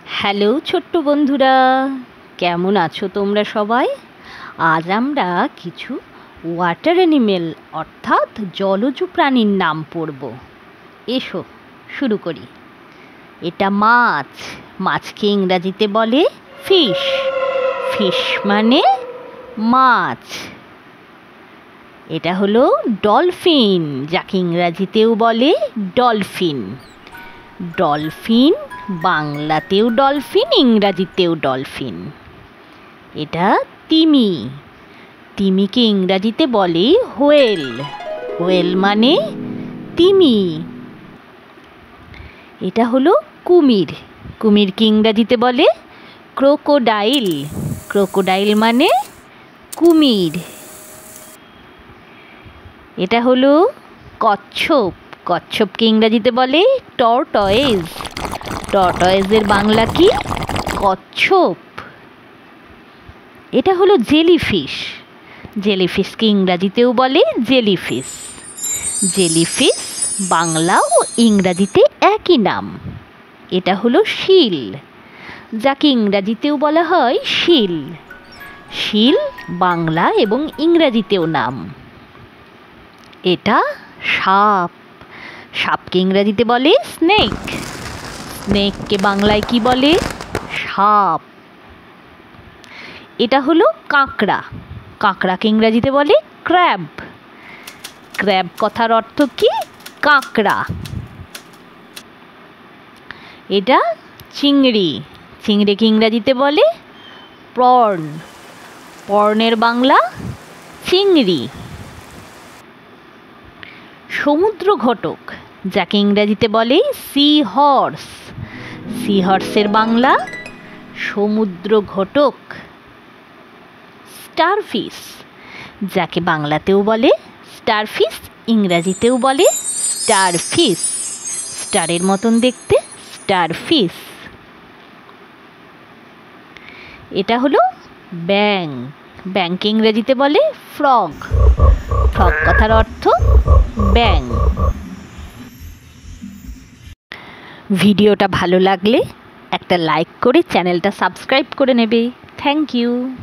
Hello ছোট্ট বন্ধুরা, কেমন আছো তোমরা সবাই? আজ আমরা কিছু ওয়াটার অ্যানিমেল অর্থাৎ জলজ প্রাণীর নাম পড়ব। এসো শুরু করি। এটা মাছ। মাছকে ইংরাজিতে বলে ফিশ। ফিশ মানে মাছ। এটা হলো ডলফিন, যাকে ইংরাজিতেও বলে ডলফিন। ডলফিন বাংলাতেও ডলফিন, ইংরাজিতেও ডলফিন। এটা তিমি। তিমিকে ইংরাজিতে বলে হোয়েল। হোয়েল মানে তিমি। এটা হলো কুমির। কুমিরকে ইংরাজিতে বলে ক্রোকোডাইল। ক্রোকোডাইল মানে কুমির। এটা হলো কচ্ছপ। কচ্ছপকে ইংরাজিতে বলে টর্টয়েজ। টর্টয়েজের বাংলা কি? কচ্ছপ। এটা হলো জেলিফিশ। জেলিফিশকে ইংরাজিতেও বলে জেলিফিশ। জেলিফিশ বাংলা ও ইংরাজিতে একই নাম। এটা হলো শীল, যাকে ইংরাজিতেও বলা হয় শীল। শীল বাংলা এবং ইংরাজিতেও নাম। এটা সাপ। সাপকে ইংরাজিতে বলে স্নেক। স্নেককে বাংলায় কি বলে? সাপ। এটা হলো কাঁকড়া। কাঁকড়াকে ইংরাজিতে বলে ক্র্যাব। ক্র্যাব কথার অর্থ কি? কাঁকড়া। এটা চিংড়ি। চিংড়িকে ইংরাজিতে বলে প্রন। প্রনের বাংলা চিংড়ি। সমুদ্র ঘটক, যাকে ইংরাজিতে বলে সি হর্স। সি হর্সের বাংলা সমুদ্র ঘটক। স্টারফিশ, যাকে বাংলাতেও বলে স্টারফিশ, ইংরাজিতেও বলে স্টারফিশ। স্টারের মতন দেখতে স্টারফিশ। এটা হলো ব্যাঙ। ব্যাঙকে ইংরেজিতে বলে ফ্রগ। ফ্রগ কথার অর্থ ব্যাঙ। ভিডিওটা ভালো লাগলে একটা লাইক করে চ্যানেলটা সাবস্ক্রাইব করে নেবে। Thank you.